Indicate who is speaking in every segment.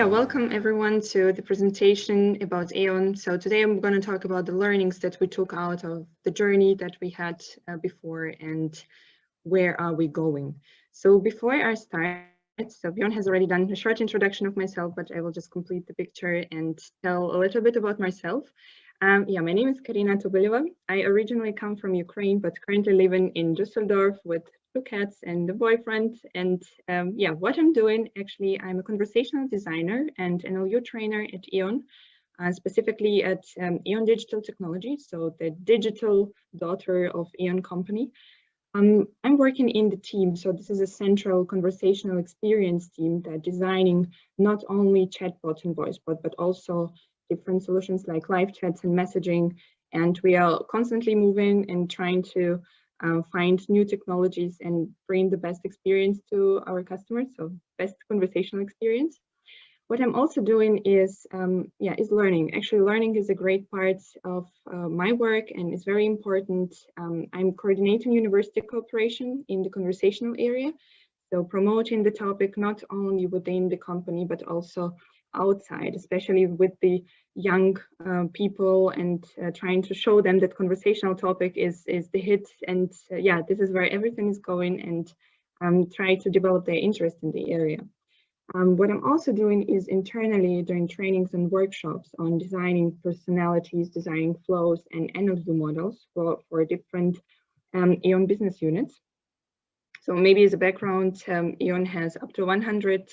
Speaker 1: Welcome everyone to the presentation about Aeon. So today I'm going to talk about the learnings that we took out of the journey that we had before and where are we going. So before I start, so Bjorn has already done a short introduction of myself, but I will just complete the picture and tell a little bit about myself. My name is Karina Tobeleva. I originally come from Ukraine, but currently living in Düsseldorf with two cats and a boyfriend. And what I'm doing, actually, I'm a conversational designer and NLU trainer at Aeon, specifically at Aeon Digital Technology, so the digital daughter of Aeon company. I'm working in the team, so this is a central conversational experience team that designing not only chatbot and voice bot, but also different solutions like live chats and messaging. And we are constantly moving and trying to find new technologies and bring the best experience to our customers, so best conversational experience. What I'm also doing is learning. Actually, learning is a great part of my work and is very important. I'm coordinating university cooperation in the conversational area, so promoting the topic not only within the company, but also outside, especially with the young people, and trying to show them that conversational topic is the hit. And this is where everything is going, and try to develop their interest in the area. What I'm also doing is internally doing trainings and workshops on designing personalities, designing flows, and NLU models for different Aeon business units. So maybe as a background, Aeon has up to 100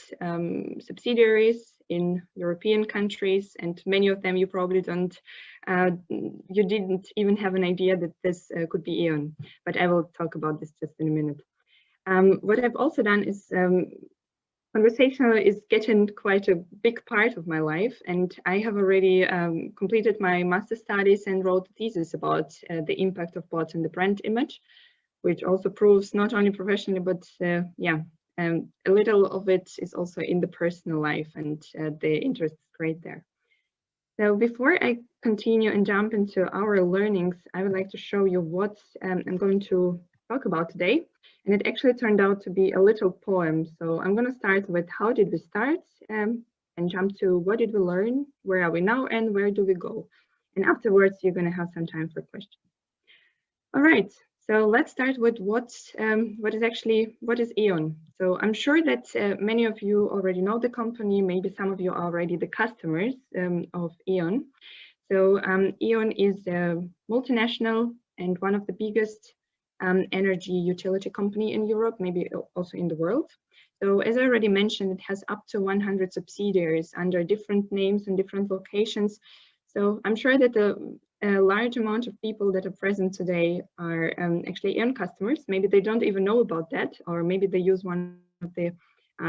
Speaker 1: subsidiaries in European countries, and many of them you probably you didn't even have an idea that this could be Aeon, but I will talk about this just in a minute. What I've also done is conversational is getting quite a big part of my life, and I have already completed my master's studies and wrote a thesis about the impact of bots on the brand image, which also proves not only professionally, but a little of it is also in the personal life, and the interest is great there. So before I continue and jump into our learnings, I would like to show you what I'm going to talk about today. And it actually turned out to be a little poem. So I'm going to start with how did we start and jump to what did we learn, where are we now, and where do we go? And afterwards, you're going to have some time for questions. All right, so let's start with what is Aeon? So I'm sure that many of you already know the company, maybe some of you are already the customers of Aeon. So Aeon is a multinational and one of the biggest energy utility company in Europe, maybe also in the world. So as I already mentioned, it has up to 100 subsidiaries under different names and different locations. So I'm sure that a large amount of people that are present today are actually Aeon customers. Maybe they don't even know about that, or maybe they use one of the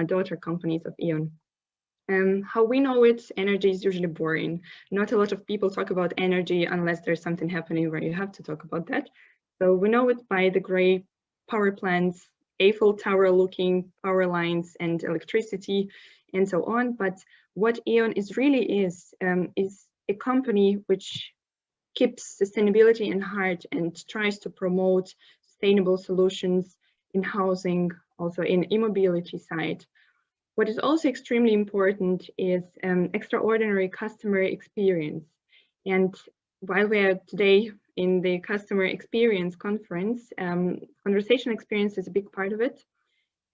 Speaker 1: daughter companies of Aeon. How we know it, energy is usually boring. Not a lot of people talk about energy unless there's something happening where you have to talk about that. So we know it by the gray power plants, Eiffel Tower looking power lines and electricity and so on. But what Aeon really is a company which keeps sustainability in heart and tries to promote sustainable solutions in housing, also in e-mobility side. What is also extremely important is extraordinary customer experience. And while we are today in the customer experience conference, conversation experience is a big part of it.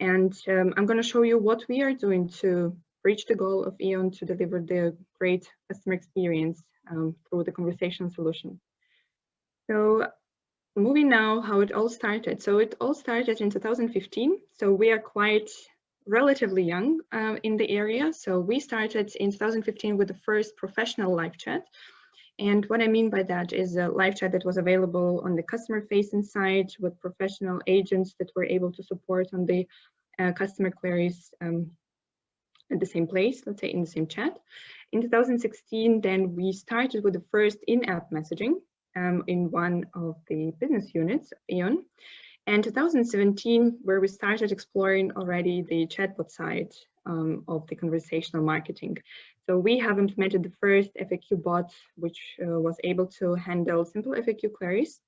Speaker 1: And I'm going to show you what we are doing to reach the goal of Aeon to deliver the great customer experience through the conversation solution. So moving now, how it all started. So it all started in 2015. So we are quite relatively young in the area. So we started in 2015 with the first professional live chat. And what I mean by that is a live chat that was available on the customer-facing side with professional agents that were able to support on the customer queries at the same place, let's say in the same chat. In 2016, then we started with the first in-app messaging in one of the business units, Aeon. And 2017, where we started exploring already the chatbot side of the conversational marketing. So we have implemented the first FAQ bot, which was able to handle simple FAQ queries.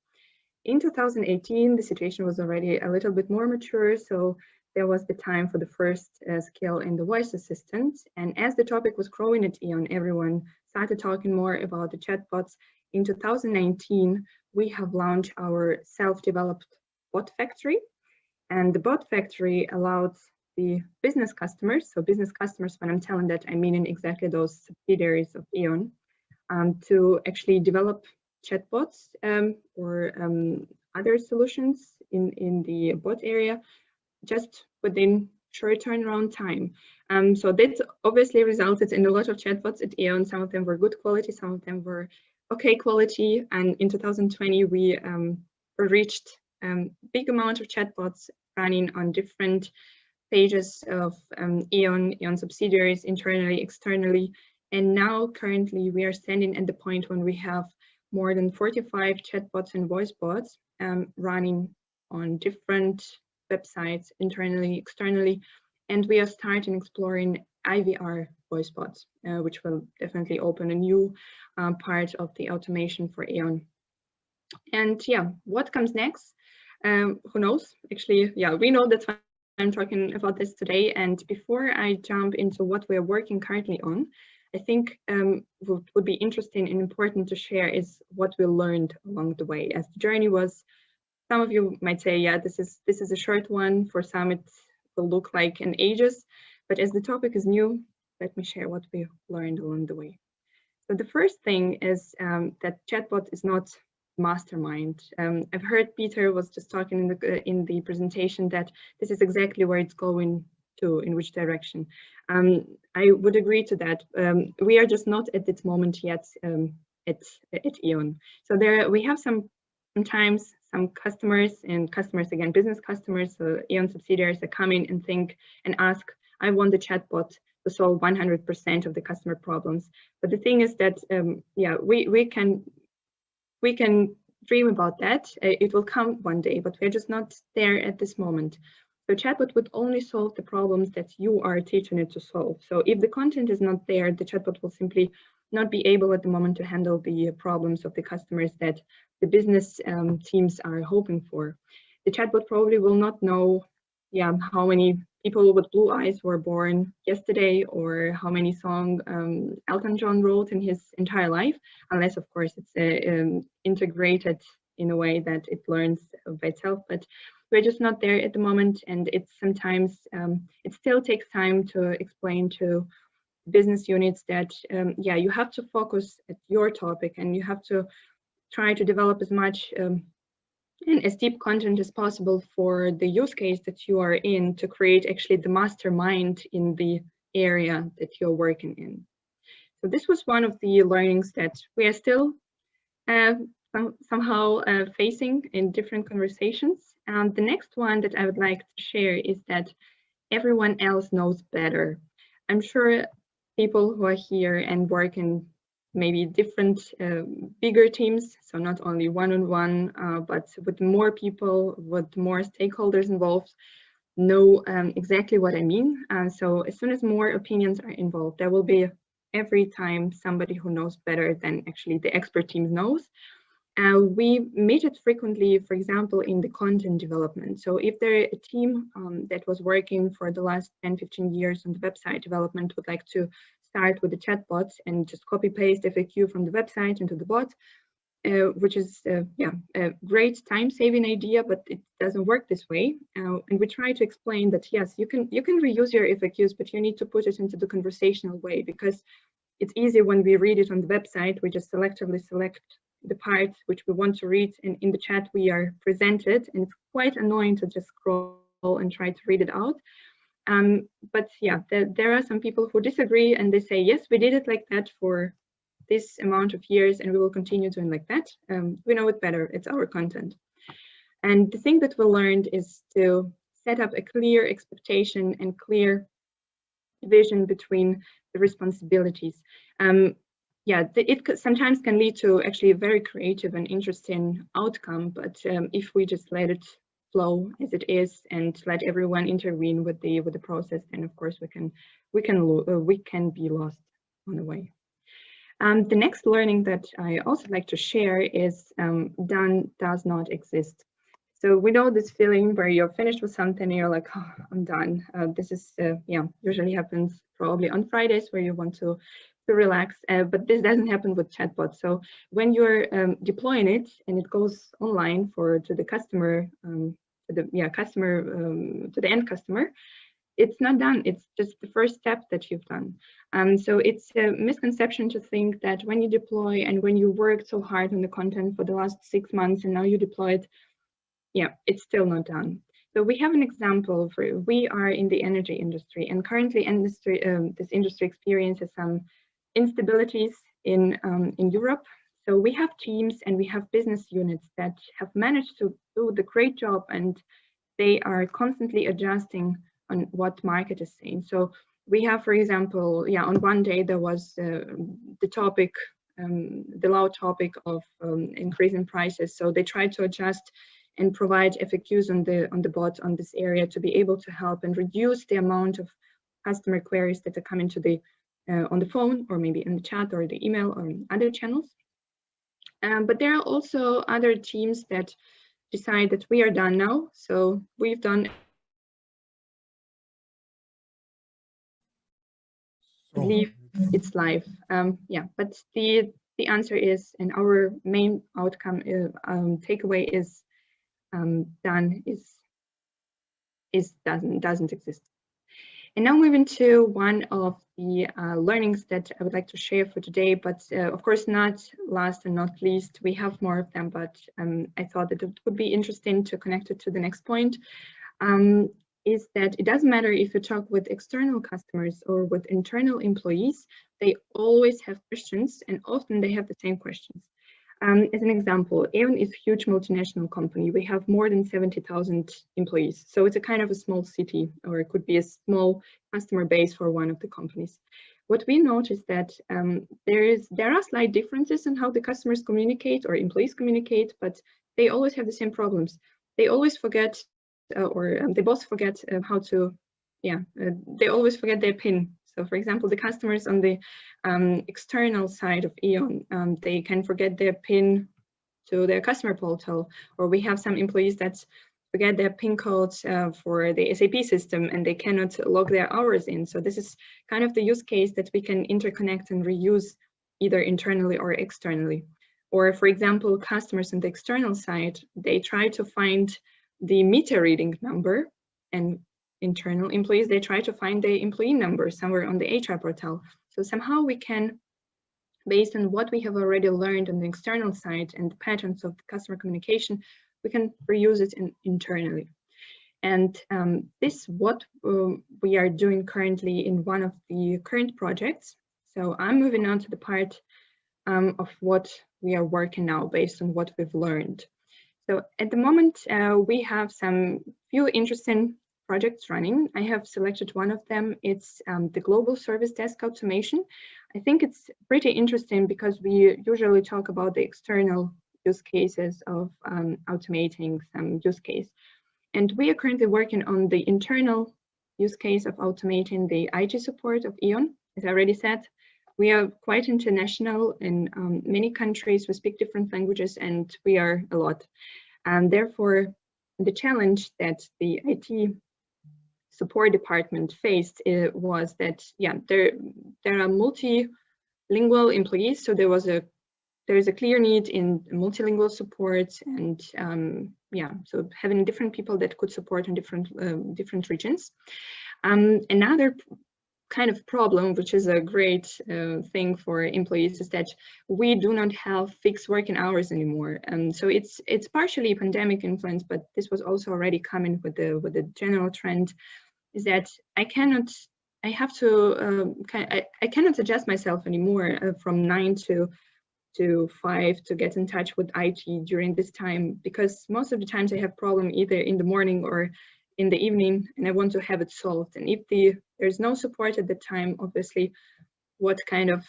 Speaker 1: In 2018, the situation was already a little bit more mature. So there was the time for the first skill in the voice assistant. And as the topic was growing at Aon, everyone started talking more about the chatbots. In 2019, we have launched our self-developed bot factory. And the bot factory allowed the business customers, so business customers, when I'm telling that, I mean in exactly those subsidiaries of Aon, to actually develop chatbots or other solutions in the bot area just within short turnaround time. So that obviously resulted in a lot of chatbots at Aon. Some of them were good quality, some of them were okay quality. And in 2020, we reached big amount of chatbots running on different pages of Aon subsidiaries, internally, externally. And now currently we are standing at the point when we have more than 45 chatbots and voice bots running on different websites, internally, externally. And we are starting exploring IVR voice bots, which will definitely open a new part of the automation for Aon. And yeah, what comes next? Who knows? Actually, yeah, we know that's why I'm talking about this today. And before I jump into what we're working currently on, I think what would be interesting and important to share is what we learned along the way. As the journey was, some of you might say, yeah, this is a short one. For some, it will look like an ages. But as the topic is new, let me share what we learned along the way. So the first thing is that chatbot is not mastermind. I've heard Peter was just talking in the presentation that this is exactly where it's going to, in which direction. I would agree to that. We are just not at this moment yet at Aon. So there we have sometimes some customers, and customers again, business customers, so Aon subsidiaries that come in and think and ask, I want the chatbot to solve 100% of the customer problems. But the thing is that, yeah, we can dream about that. It will come one day, but we're just not there at this moment. So chatbot would only solve the problems that you are teaching it to solve. So if the content is not there, the chatbot will simply not be able at the moment to handle the problems of the customers that the business teams are hoping for. The chatbot probably will not know, yeah, how many people with blue eyes were born yesterday, or how many songs Elton John wrote in his entire life, unless of course it's integrated in a way that it learns by itself. But we're just not there at the moment, and it's sometimes it still takes time to explain to business units that yeah, you have to focus at your topic, and you have to try to develop as much and as deep content as possible for the use case that you are in, to create actually the mastermind in the area that you're working in. So this was one of the learnings that we are still somehow facing in different conversations. And the next one that I would like to share is that everyone else knows better. I'm sure people who are here and work in maybe different bigger teams, so not only one-on-one, but with more people, with more stakeholders involved, know exactly what I mean. So as soon as more opinions are involved, there will be every time somebody who knows better than actually the expert team knows. We meet it frequently, for example, in the content development. So if there is a team that was working for the last 10-15 years on the website development would like to start with the chatbots and just copy paste FAQ from the website into the bot, which is yeah, a great time-saving idea, but it doesn't work this way. And we try to explain that yes, you can reuse your FAQs, but you need to put it into the conversational way, because it's easy when we read it on the website. We just selectively select the parts which we want to read, and in the chat we are presented, and it's quite annoying to just scroll and try to read it out. But yeah, there are some people who disagree, and they say, yes, we did it like that for this amount of years, and we will continue doing like that. We know it better, it's our content. And the thing that we learned is to set up a clear expectation and clear division between the responsibilities. Yeah, it sometimes can lead to actually a very creative and interesting outcome, but if we just let it flow as it is and let everyone intervene with the process, then of course we can be lost on the way. The next learning that I also like to share is done does not exist. So we know this feeling where you're finished with something and you're like, oh, I'm done. This is, usually happens probably on Fridays where you want to relax, but this doesn't happen with chatbots. So when you're deploying it and it goes online to the customer, to the end customer, it's not done. It's just the first step that you've done. So it's a misconception to think that when you deploy and when you worked so hard on the content for the last 6 months and now you deploy it, it's still not done. So we have an example for, we are in the energy industry, and currently this industry experiences some instabilities in Europe. So we have teams and we have business units that have managed to do the great job, and they are constantly adjusting on what market is saying. So we have, for example, on one day there was the topic, the loud topic of increasing prices. So they tried to adjust and provide FAQs on the bot on this area to be able to help and reduce the amount of customer queries that are coming to the on the phone, or maybe in the chat or the email or other channels. But there are also other teams that decide that we are done now. So we've done leave its life. But the answer is, and our main outcome takeaway is done doesn't exist. And now moving to one of the learnings that I would like to share for today, but of course not last and not least, we have more of them, but I thought that it would be interesting to connect it to the next point, is that it doesn't matter if you talk with external customers or with internal employees, they always have questions, and often they have the same questions. As an example, Aon is a huge multinational company. We have more than 70,000 employees. So it's a kind of a small city, or it could be a small customer base for one of the companies. What we noticed that there are slight differences in how the customers communicate or employees communicate, but they always have the same problems. They always forget, they both forget how to, they always forget their PIN. So for example, the customers on the external side of Aon, they can forget their PIN to their customer portal, or we have some employees that forget their PIN codes for the SAP system and they cannot log their hours in. So this is kind of the use case that we can interconnect and reuse either internally or externally. Or for example, customers on the external side, they try to find the meter reading number, and internal employees, they try to find the employee number somewhere on the HR portal. So somehow we can, based on what we have already learned on the external side and the patterns of the customer communication, we can reuse it internally. And this is what we are doing currently in one of the current projects. So I'm moving on to the part of what we are working now based on what we've learned. So at the moment, we have some few interesting projects running. I have selected one of them. It's the global service desk automation. I think it's pretty interesting because we usually talk about the external use cases of automating some use case. And we are currently working on the internal use case of automating the IT support of Aon. As I already said, we are quite international in many countries. We speak different languages and we are a lot. And therefore, the challenge that the IT support department faced was that, there are multilingual employees. So there is a clear need in multilingual support, and so having different people that could support in different regions. Another kind of problem, which is a great thing for employees, is that we do not have fixed working hours anymore. So it's partially pandemic influence, but this was also already coming with the general trend, is that I cannot adjust myself anymore from 9 to 5 to get in touch with IT during this time, because most of the times I have problem either in the morning or in the evening, and I want to have it solved. And if there's no support at the time, obviously, what kind of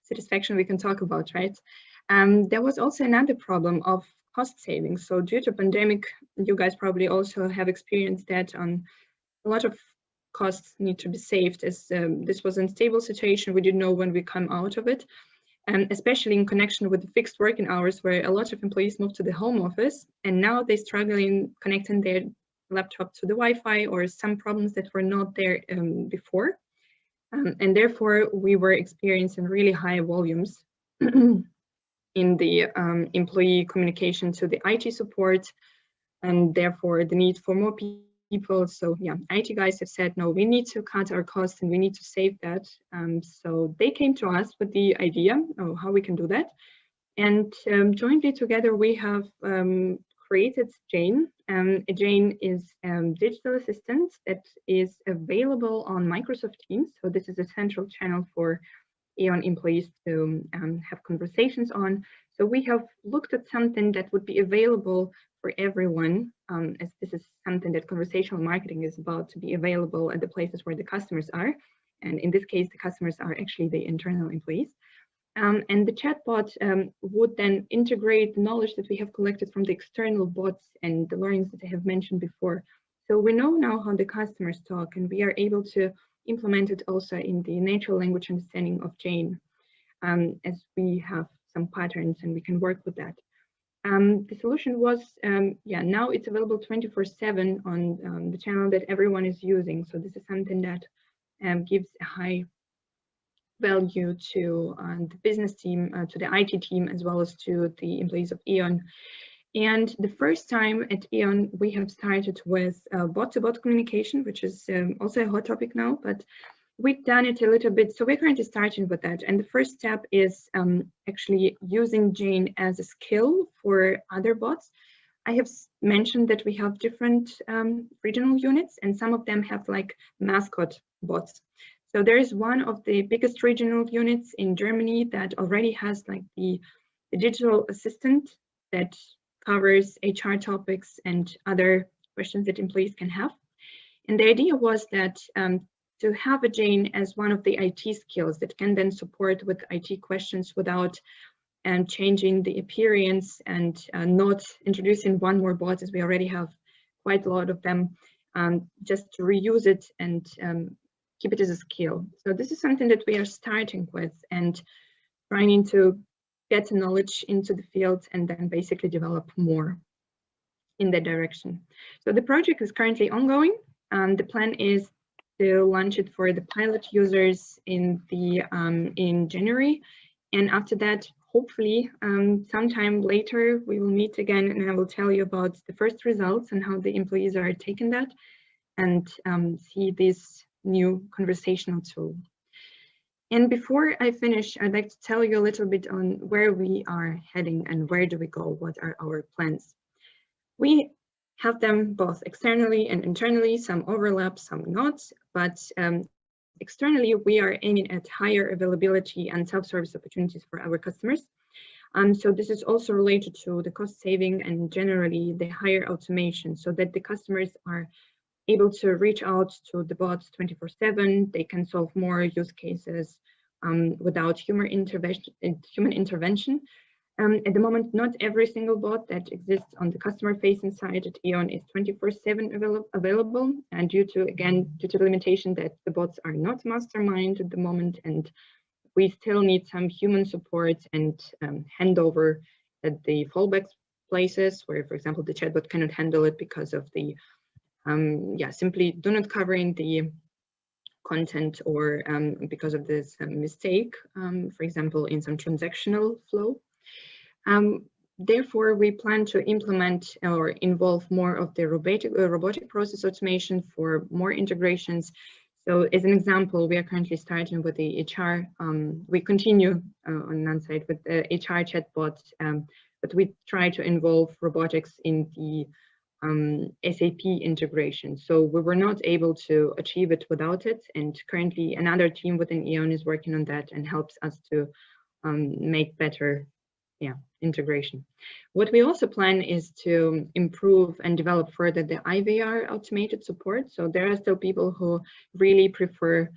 Speaker 1: satisfaction we can talk about, right? There was also another problem of cost savings. So due to pandemic, you guys probably also have experienced that on a lot of costs need to be saved, as this was an unstable situation. We didn't know when we come out of it. especially in connection with the fixed working hours, where a lot of employees moved to the home office, and now they struggle in connecting their laptop to the Wi-Fi, or some problems that were not there before. And therefore, we were experiencing really high volumes in the employee communication to the IT support, and therefore the need for more people. So yeah, IT guys have said, no, we need to cut our costs and we need to save that. So they came to us with the idea of how we can do that. And jointly together, we have created Jane. Jane is a digital assistant that is available on Microsoft Teams. So this is a central channel for E.ON employees to have conversations on. So we have looked at something that would be available for everyone, as this is something that conversational marketing is about, to be available at the places where the customers are. And in this case, the customers are actually the internal employees. And the chatbot would then integrate the knowledge that we have collected from the external bots and the learnings that I have mentioned before. So we know now how the customers talk, and we are able to implement it also in the natural language understanding of Jane, as we have some patterns and we can work with that. The solution was, now it's available 24/7 on the channel that everyone is using. So this is something that gives a high value to the business team, to the IT team, as well as to the employees of E.ON. And the first time at E.ON, we have started with bot-to-bot communication, which is also a hot topic now, but we've done it a little bit. So we're currently starting with that. And the first step is actually using Jane as a skill for other bots. I have mentioned that we have different regional units, and some of them have like mascot bots. So there is one of the biggest regional units in Germany that already has like the digital assistant that covers HR topics and other questions that employees can have. And the idea was that to have a Jane as one of the IT skills that can then support with IT questions without changing the appearance and not introducing one more bot, as we already have quite a lot of them, just to reuse it and keep it as a skill. So this is something that we are starting with and trying to get knowledge into the field and then basically develop more in that direction. So the project is currently ongoing. The plan is to launch it for the pilot users in January, and after that, hopefully sometime later we will meet again and I will tell you about the first results and how the employees are taking that and see this new conversational tool. And before I finish, I'd like to tell you a little bit on where we are heading and where do we go, what are our plans. We have them both externally and internally, some overlap, some not, but externally we are aiming at higher availability and self-service opportunities for our customers. So this is also related to the cost saving and generally the higher automation, so that the customers are able to reach out to the bots 24/7. They can solve more use cases without human intervention. At the moment, not every single bot that exists on the customer-facing side at E.ON is 24/7 available, and due to the limitation that the bots are not mastermind at the moment, and we still need some human support and handover at the fallback places where, for example, the chatbot cannot handle it because of the simply do not covering the content or because of this mistake, for example, in some transactional flow. Therefore, we plan to implement or involve more of the robotic process automation for more integrations. So as an example, we are currently starting with the HR. We continue on one side with the HR chatbot, but we try to involve robotics in the SAP integration. So we were not able to achieve it without it. And currently another team within E.ON is working on that and helps us to make better integration. What we also plan is to improve and develop further the IVR automated support. So there are still people who really prefer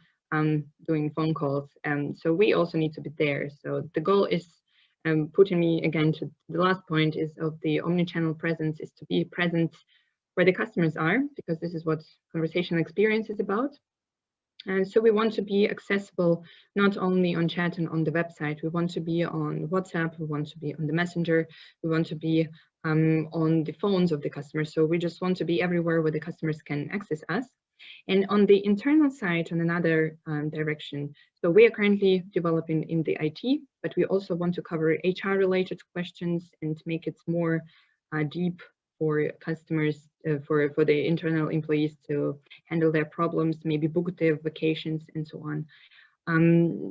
Speaker 1: doing phone calls. So we also need to be there. So the goal is putting me again to the last point is of the omni-channel presence is to be present where the customers are, because this is what conversational experience is about. And so we want to be accessible not only on chat and on the website. We want to be on WhatsApp, we want to be on the Messenger, we want to be on the phones of the customers. So we just want to be everywhere where the customers can access us. And on the internal side, on another direction, so we are currently developing in the IT, but we also want to cover HR-related questions and make it more deep for customers, for the internal employees to handle their problems, maybe book their vacations and so on.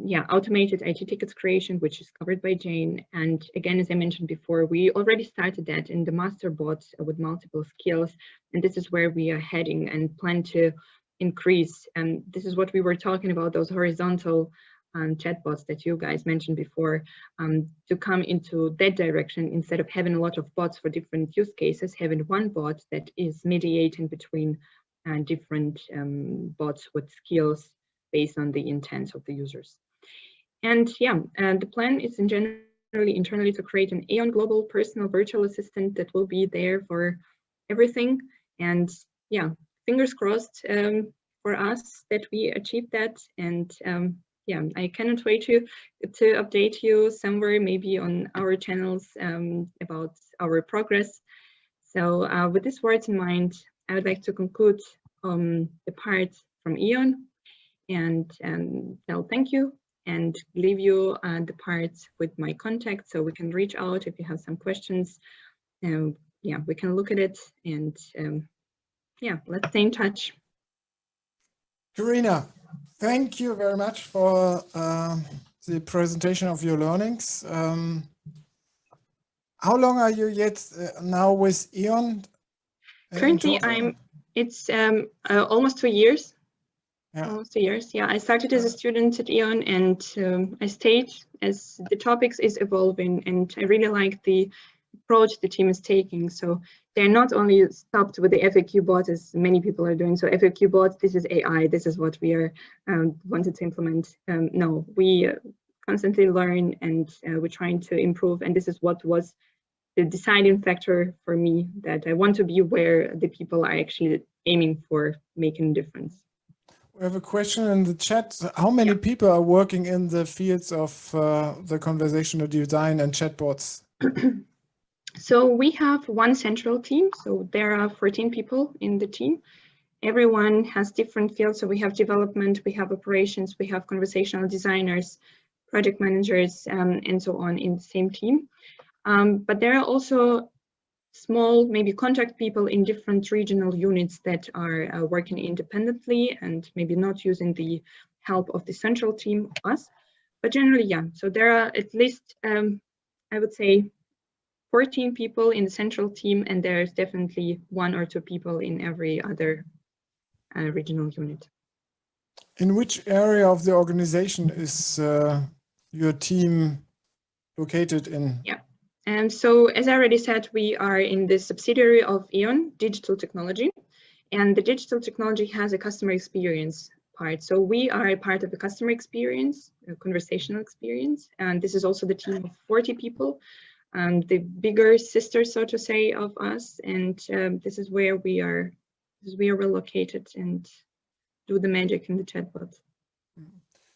Speaker 1: Yeah, automated IT tickets creation, which is covered by Jane. And again, as I mentioned before, we already started that in the master bot with multiple skills. And this is where we are heading and plan to increase. And this is what we were talking about, those horizontal chatbots that you guys mentioned before, to come into that direction instead of having a lot of bots for different use cases, having one bot that is mediating between different bots with skills based on the intent of the users. And yeah, the plan is internally to create an Aon global personal virtual assistant that will be there for everything. And yeah, fingers crossed for us that we achieve that. And yeah, I cannot wait to update you somewhere, maybe on our channels, about our progress. So with these words in mind, I would like to conclude the part from Aon and tell thank you and leave you the parts with my contact so we can reach out if you have some questions. Yeah, we can look at it, and yeah, let's stay in touch.
Speaker 2: Karina, thank you very much for the presentation of your learnings. How long are you yet now with Aon?
Speaker 1: Currently, it's almost 2 years.
Speaker 2: Yeah.
Speaker 1: Almost 2 years. Yeah, I started as a student at Aon, and I stayed as the topics is evolving, and I really like the approach the team is taking. So they're not only stopped with the FAQ bot as many people are doing. So FAQ bots, this is AI, this is what we are wanted to implement. No, we constantly learn, and we're trying to improve. And this is what was the deciding factor for me, that I want to be where the people are actually aiming for making a difference.
Speaker 2: We have a question in the chat. How many people are working in the fields of the conversational design and chatbots?
Speaker 1: So we have one central team. So there are 14 people in the team. Everyone has different fields. So we have development, we have operations, we have conversational designers, project managers, and so on in the same team. But there are also small, maybe contact people in different regional units that are working independently and maybe not using the help of the central team, us. But generally, yeah. So there are at least, I would say, 14 people in the central team, and there's definitely 1 or 2 people in every other regional unit.
Speaker 2: In which area of the organization is your team located in?
Speaker 1: Yeah. And so, as I already said, we are in the subsidiary of Aon, Digital Technology, and the digital technology has a customer experience part. So we are a part of the customer experience, conversational experience, and this is also the team of 40 people, the bigger sister, so to say, of us. And this is where we are. This is where we're located and do the magic in the chatbot.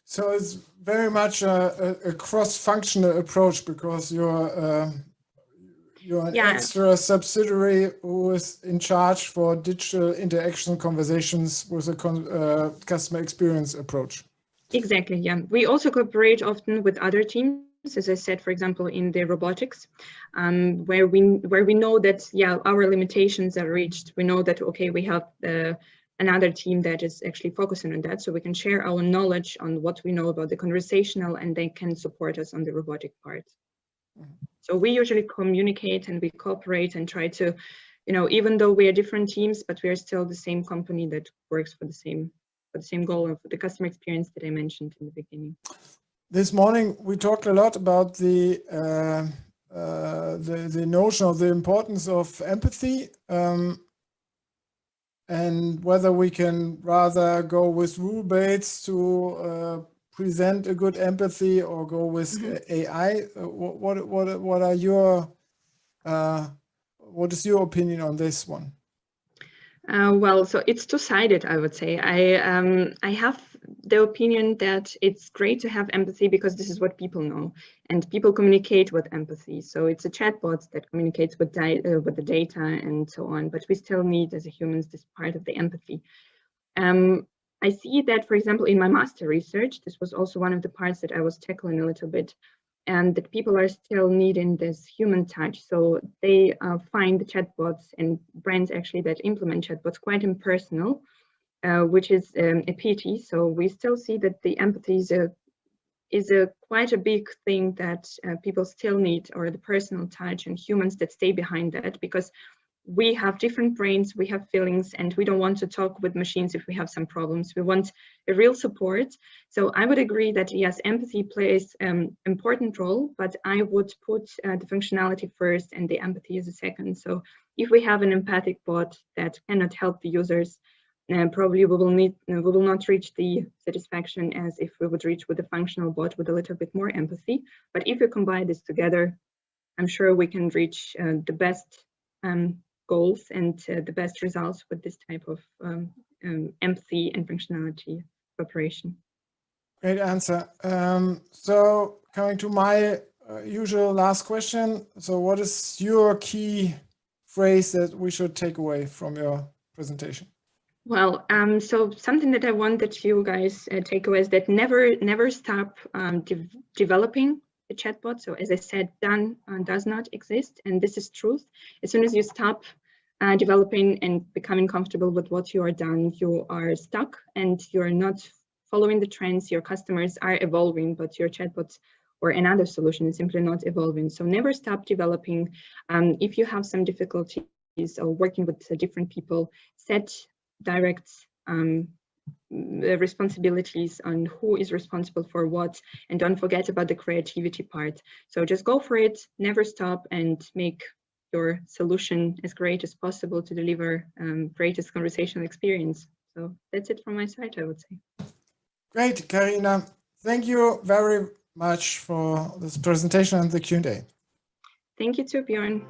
Speaker 2: So it's very much a cross-functional approach, because you're an extra subsidiary who is in charge for digital interaction conversations with a customer experience approach.
Speaker 1: Exactly, yeah. We also cooperate often with other teams, as I said, for example, in the robotics, where we know that, yeah, our limitations are reached. We know that, okay, we have another team that is actually focusing on that, so we can share our knowledge on what we know about the conversational, and they can support us on the robotic part. So we usually communicate and we cooperate and try to, you know, even though we are different teams, but we are still the same company that works for the same goal of the customer experience that I mentioned in the beginning.
Speaker 2: This morning we talked a lot about the notion of the importance of empathy, and whether we can rather go with rule-based to present a good empathy, or go with AI. What are your what is your opinion on this one?
Speaker 1: Well, so it's two-sided, I would say. I have the opinion that it's great to have empathy because this is what people know, and people communicate with empathy. So it's a chatbot that communicates with the data and so on, but we still need as humans this part of the empathy. I see that, for example, in my master research, this was also one of the parts that I was tackling a little bit, and that people are still needing this human touch. So they find the chatbots and brands actually that implement chatbots quite impersonal, which is a pity. So we still see that the empathy is quite a big thing that people still need, or the personal touch and humans that stay behind that, because we have different brains, we have feelings, and we don't want to talk with machines if we have some problems. We want a real support. So I would agree that yes, empathy plays an important role, but I would put the functionality first and the empathy as a second. So if we have an empathic bot that cannot help the users, probably we will not reach the satisfaction as if we would reach with a functional bot with a little bit more empathy. But if we combine this together, I'm sure we can reach the best goals and the best results with this type of empathy and functionality operation.
Speaker 2: Great answer. So coming to my usual last question. So what is your key phrase that we should take away from your presentation?
Speaker 1: Well, so something that I want that you guys take away is that never stop developing the chatbot. So as I said, done does not exist, and this is truth. As soon as you stop developing and becoming comfortable with what you are done, you are stuck and you're not following the trends. Your customers are evolving, but your chatbot or another solution is simply not evolving. So never stop developing. If you have some difficulties or working with different people, set direct responsibilities on who is responsible for what, and don't forget about the creativity part. So just go for it, never stop, and make your solution as great as possible to deliver greatest conversational experience. So that's it from my side, I would say.
Speaker 2: Great, Karina. Thank you very much for this presentation and the Q&A.
Speaker 1: Thank you too, Bjorn.